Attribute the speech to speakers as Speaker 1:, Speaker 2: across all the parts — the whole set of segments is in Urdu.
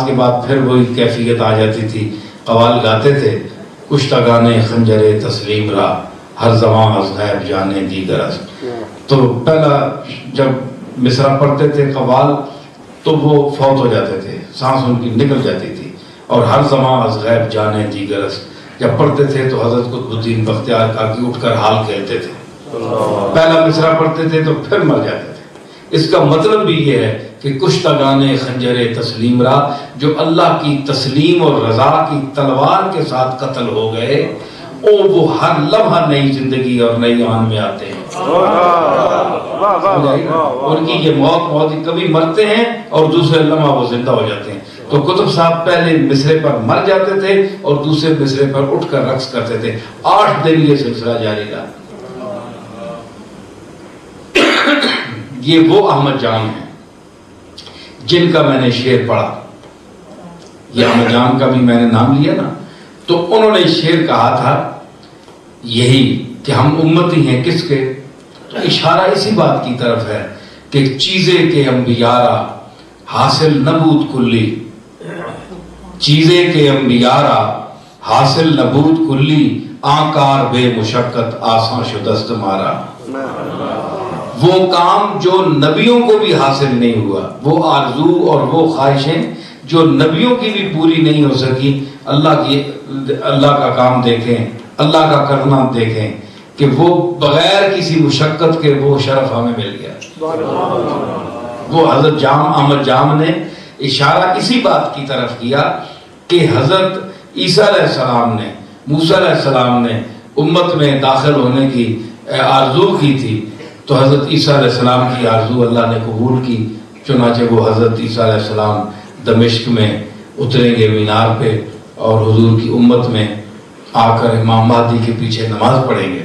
Speaker 1: کے بعد پھر وہی کیفیت آ جاتی تھی. قوال گاتے تھے کشتگانے خنجر تسلیم را ہر زمان از غیب جانے دیگر است. تو پہلا جب مصرع پڑھتے تھے قوال تو وہ فوت ہو جاتے تھے, سانس ان کی نکل جاتی تھی. اور ہر زمان از غیب جانے دیگر است جب پڑھتے تھے تو حضرت قطب الدین بختیار کاکی اٹھ کر حال کہتے تھے. پہلا مصرع پڑھتے تھے تو پھر مر جاتے تھے. اس کا مطلب بھی یہ ہے کہ کشتگانے خنجر تسلیم را, جو اللہ کی تسلیم اور رضا کی تلوار کے ساتھ قتل ہو گئے, وہ ہر لمحہ نئی زندگی اور نئی آن میں آتے ہیں. ان کی یہ موت کبھی مرتے ہیں اور دوسرے لمحہ وہ زندہ ہو جاتے ہیں. تو قطب صاحب پہلے مصرے پر مر جاتے تھے اور دوسرے مصرے پر اٹھ کر رقص کرتے تھے. 8 دن یہ سلسلہ جاری رہا. یہ وہ احمد جان ہیں جن کا میں نے شعر پڑھا. یہ احمد جان کا بھی میں نے نام لیا نا, تو انہوں نے شعر کہا تھا یہی کہ ہم امتی ہیں کس کے. تو اشارہ اسی بات کی طرف ہے کہ چیزیں کے انبیارا حاصل نبود کلی, چیزیں کے انبیارا حاصل نبود کلی, آنکار بے مشقت آسان شدست مارا. وہ کام جو نبیوں کو بھی حاصل نہیں ہوا, وہ آرزو اور وہ خواہشیں جو نبیوں کی بھی پوری نہیں ہو سکی, اللہ کا کام دیکھیں, اللہ کا کرنا دیکھیں کہ وہ بغیر کسی مشقت کے وہ شرف ہمیں مل گیا. وہ حضرت احمد جام نے اشارہ اسی بات کی طرف کیا کہ حضرت عیسیٰ علیہ السلام نے, موسیٰ علیہ السلام نے امت میں داخل ہونے کی آرزو کی تھی, تو حضرت عیسیٰ علیہ السلام کی آرزو اللہ نے قبول کی. چنانچہ وہ حضرت عیسیٰ علیہ السلام دمشق میں اتریں گے مینار پہ اور حضور کی امت میں آ کر امام مہدی کے پیچھے نماز پڑھیں گے.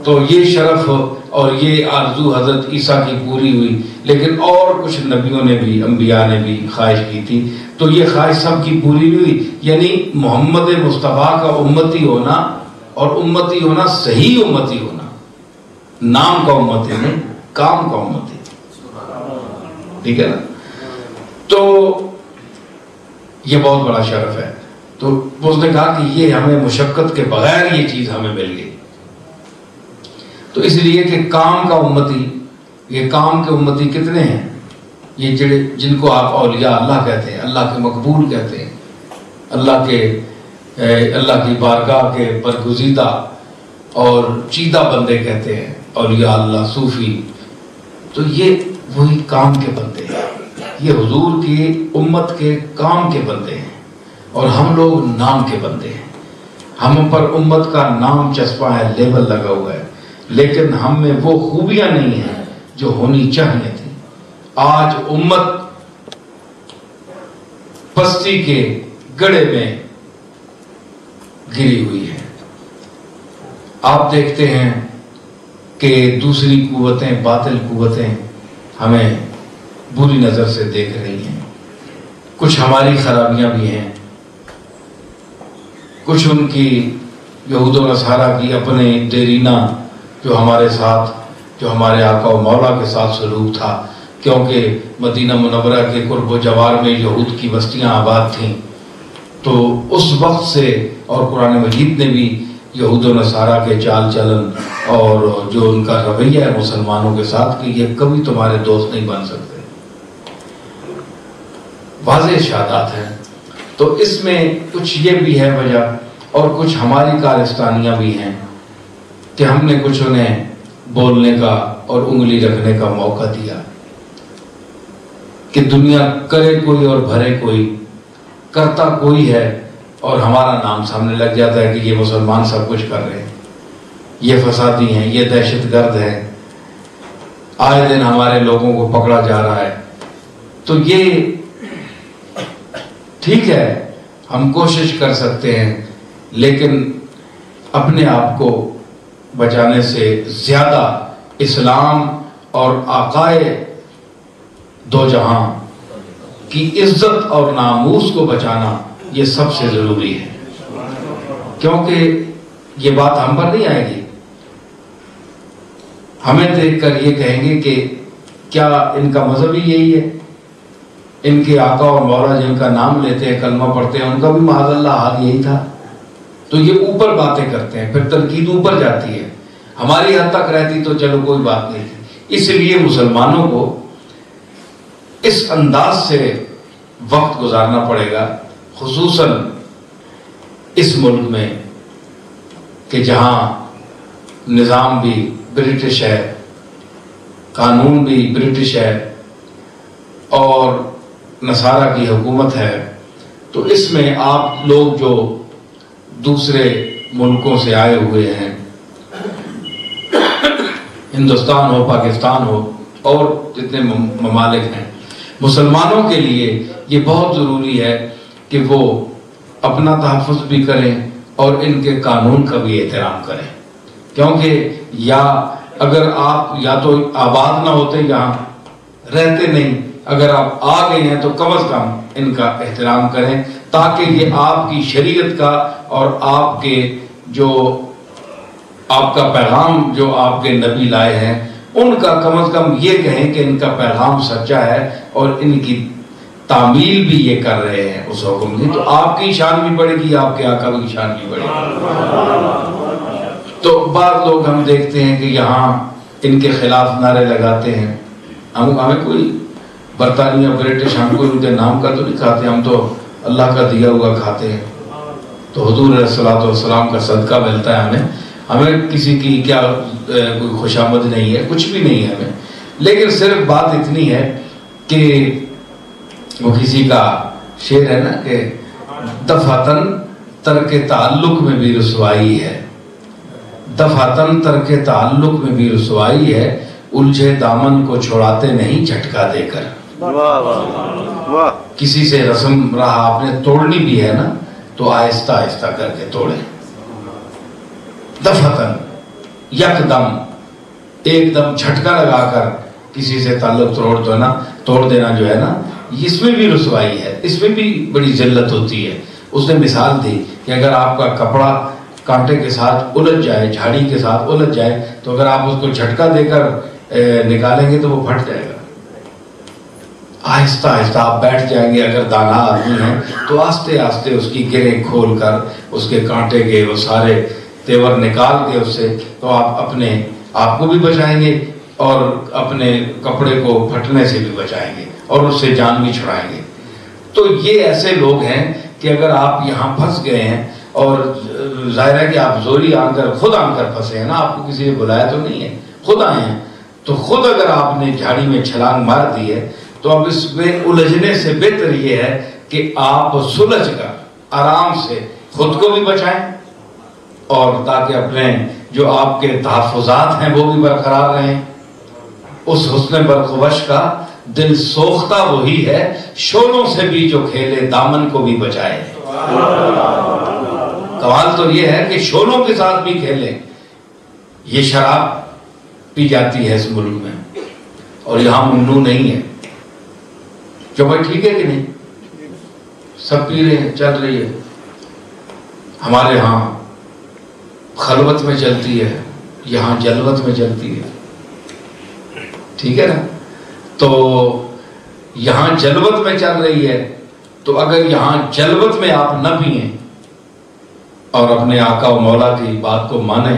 Speaker 1: تو یہ شرف اور یہ آرزو حضرت عیسیٰ کی پوری ہوئی. لیکن اور کچھ نبیوں نے بھی, انبیاء نے بھی خواہش کی تھی, تو یہ خواہش سب کی پوری ہوئی. یعنی محمد مصطفیٰ کا امتی ہونا, اور امتی ہونا صحیح امتی ہونا, نام کا امتی نہیں, کام کا امتی. ٹھیک ہے نا. تو یہ بہت بڑا شرف ہے. تو اس نے کہا کہ یہ ہمیں مشقت کے بغیر یہ چیز ہمیں مل گئی. تو اس لیے کہ کام کا امتی, یہ کام کے امتی کتنے ہیں, یہ جن کو آپ اولیاء اللہ کہتے ہیں, اللہ کے مقبول کہتے ہیں, اللہ کی بارگاہ کے برگزیدہ اور چیدہ بندے کہتے ہیں, اولیاء اللہ, صوفی. تو یہ وہی کام کے بندے ہیں, یہ حضور کی امت کے کام کے بندے ہیں, اور ہم لوگ نام کے بندے ہیں. ہم پر امت کا نام چسپاں ہے, لیبل لگا ہوا ہے, لیکن ہم میں وہ خوبیاں نہیں ہیں جو ہونی چاہیے تھی. آج امت پستی کے گڑھے میں گری ہوئی ہے. آپ دیکھتے ہیں کہ دوسری قوتیں, باطل قوتیں ہمیں بری نظر سے دیکھ رہی ہیں. کچھ ہماری خرابیاں بھی ہیں, کچھ ان کی یہود و نصارہ کی اپنے دیرینہ جو ہمارے ساتھ, جو ہمارے آقا و مولا کے ساتھ سلوک تھا. کیونکہ مدینہ منورہ کے قرب و جوار میں یہود کی بستیاں آباد تھیں, تو اس وقت سے, اور قرآن مجید نے بھی یہود و نصارہ کے چال چلن اور جو ان کا رویہ ہے مسلمانوں کے ساتھ کہ یہ کبھی تمہارے دوست نہیں بن سکتے, واضح ارشادات ہیں. تو اس میں کچھ یہ بھی ہے وجہ, اور کچھ ہماری کارستانیاں بھی ہیں کہ ہم نے کچھ انہیں بولنے کا اور انگلی رکھنے کا موقع دیا کہ دنیا کرے کوئی اور بھرے کوئی, کرتا کوئی ہے اور ہمارا نام سامنے لگ جاتا ہے کہ یہ مسلمان سب کچھ کر رہے ہیں, یہ فسادی ہیں, یہ دہشت گرد ہیں, آئے دن ہمارے لوگوں کو پکڑا جا رہا ہے. تو یہ ٹھیک ہے, ہم کوشش کر سکتے ہیں, لیکن اپنے آپ کو بچانے سے زیادہ اسلام اور آقائے دو جہاں کی عزت اور ناموس کو بچانا یہ سب سے ضروری ہے. کیونکہ یہ بات ہم پر نہیں آئے گی, ہمیں دیکھ کر یہ کہیں گے کہ کیا ان کا مذہب ہی یہی ہے, ان کے آقا اور مولا جن کا نام لیتے ہیں، کلمہ پڑھتے ہیں، ان کا بھی معاذ اللہ حال یہی تھا. تو یہ اوپر باتیں کرتے ہیں، پھر تنقید اوپر جاتی ہے. ہماری حد تک رہتی تو چلو کوئی بات نہیں تھی. اس لیے مسلمانوں کو اس انداز سے وقت گزارنا پڑے گا، خصوصاً اس ملک میں کہ جہاں نظام بھی برٹش ہے، قانون بھی برٹش ہے اور نصارہ کی حکومت ہے. تو اس میں آپ لوگ جو دوسرے ملکوں سے آئے ہوئے ہیں، ہندوستان ہو، پاکستان ہو اور جتنے ممالک ہیں، مسلمانوں کے لیے یہ بہت ضروری ہے کہ وہ اپنا تحفظ بھی کریں اور ان کے قانون کا بھی احترام کریں. کیونکہ یا اگر آپ یا تو آباد نہ ہوتے، یہاں رہتے نہیں، اگر آپ آ گئے ہیں تو کم از کم ان کا احترام کریں، تاکہ یہ آپ کی شریعت کا اور آپ کے جو آپ کا پیغام جو آپ کے نبی لائے ہیں ان کا کم از کم یہ کہیں کہ ان کا پیغام سچا ہے اور ان کی تعمیل بھی یہ کر رہے ہیں اس حکم کی. تو آپ کی شان بھی بڑھے گی، آپ کے آقا کی شان بھی بڑھے گی. تو بعض لوگ ہم دیکھتے ہیں کہ یہاں ان کے خلاف نعرے لگاتے ہیں. ہمیں کوئی برطانیہ برٹش ہم کوئی ان کے نام کا تو نہیں کھاتے، ہم تو اللہ کا دیا ہوا کھاتے ہیں. تو حضور علیہ الصلوۃ والسلام کا صدقہ ملتا ہے ہمیں کسی کی کیا کوئی خوشامد نہیں ہے، کچھ بھی نہیں ہے ہمیں. لیکن صرف بات اتنی ہے کہ وہ کسی کا شعر ہے نا کہ دفعتاً ترک تعلق میں بھی رسوائی ہے، دفعتاً ترک تعلق میں بھی رسوائی ہے، الجھے دامن کو چھوڑاتے نہیں جھٹکا دے کر. کسی سے رسم راہ آپ نے توڑنی بھی ہے نا تو آہستہ آہستہ کر کے توڑیں. دفعتاً یک دم ایک دم جھٹکا لگا کر کسی سے تعلق توڑ دینا جو ہے نا، اس میں بھی رسوائی ہے، اس میں بھی بڑی ذلت ہوتی ہے. اس نے مثال دی کہ اگر آپ کا کپڑا کانٹے کے ساتھ الجھ جائے، جھاڑی کے ساتھ الجھ جائے، تو اگر آپ اس کو جھٹکا دے کر نکالیں گے تو وہ پھٹ جائے گا. آہستہ آہستہ آپ بیٹھ جائیں گے. اگر دانا آدمی ہیں تو آہستہ آہستہ اس کی گریں کھول کر اس کے کانٹے کے وہ سارے تیور نکال کے اس سے تو آپ اپنے آپ کو بھی بچائیں گے اور اپنے کپڑے کو پھٹنے سے بھی بچائیں گے اور اس سے جان بھی چھڑائیں گے. تو یہ ایسے لوگ ہیں کہ اگر آپ یہاں پھنس گئے ہیں، اور ظاہر ہے کہ آپ زوری خود آن کر پھنسے ہیں نا، آپ کو کسی نے بلایا تو نہیں ہے، خود آئے ہیں. تو خود اگر آپ نے جھاڑی میں چھلانگ مار دی ہے تو اب اس میں الجھنے سے بہتر یہ ہے کہ آپ سلجھ کر آرام سے خود کو بھی بچائیں اور تاکہ اپنے جو آپ کے تحفظات ہیں وہ بھی برقرار رہیں. اس حسن برقوش کا دل سوختہ وہی ہے، شولوں سے بھی جو کھیلے دامن کو بھی بچائے. کمال تو یہ ہے کہ شولوں کے ساتھ بھی کھیلیں. یہ شراب پی جاتی ہے اس ملک میں اور یہاں ممنوع نہیں ہے. جو بھائی ٹھیک ہے کہ نہیں؟ سب پی رہے ہیں، چل رہی ہے. ہمارے ہاں خلوت میں چلتی ہے، یہاں جلوت میں چلتی ہے. ٹھیک ہے نا؟ تو یہاں جلوت میں چل رہی ہے، تو اگر یہاں جلوت میں آپ نہ پئیں اور اپنے آقا و مولا کی بات کو مانیں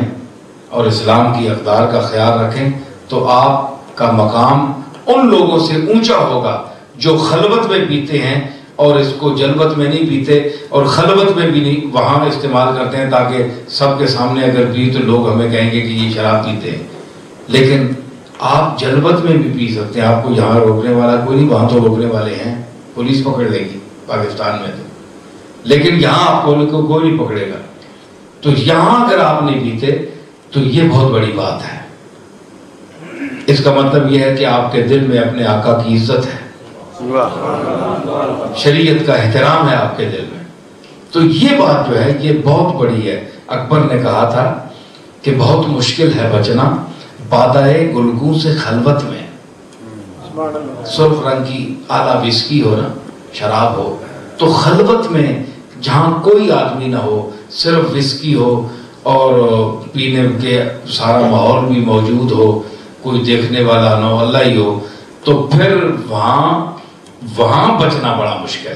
Speaker 1: اور اسلام کی اقدار کا خیال رکھیں تو آپ کا مقام ان لوگوں سے اونچا ہوگا جو خلوت میں پیتے ہیں اور اس کو جلوت میں نہیں پیتے اور خلوت میں بھی نہیں وہاں استعمال کرتے ہیں تاکہ سب کے سامنے اگر پی تو لوگ ہمیں کہیں گے کہ یہ شراب پیتے ہیں. لیکن آپ جلوت میں بھی پی سکتے ہیں، آپ کو یہاں روکنے والا کوئی نہیں. وہاں تو روکنے والے ہیں، پولیس پکڑ لے گی پاکستان میں تو، لیکن یہاں آپ کو کوئی نہیں پکڑے گا. تو یہاں اگر آپ نہیں پیتے تو یہ بہت بڑی بات ہے. اس کا مطلب یہ ہے کہ آپ کے دل میں اپنے آقا کی عزت ہے، شریعت کا احترام ہے آپ کے دل میں. تو یہ بات جو ہے یہ بہت بڑی ہے. اکبر نے کہا تھا کہ بہت مشکل ہے بچنا بادائے گلگوں سے خلوت میں. سرخ رنگ کی اعلیٰ وسکی ہو نا، شراب ہو، تو خلوت میں جہاں کوئی آدمی نہ ہو، صرف وسکی ہو اور پینے کے سارا ماحول بھی موجود ہو، کوئی دیکھنے والا نہ ہو، اللہ ہی ہو، تو پھر وہاں وہاں بچنا بڑا مشکل ہے.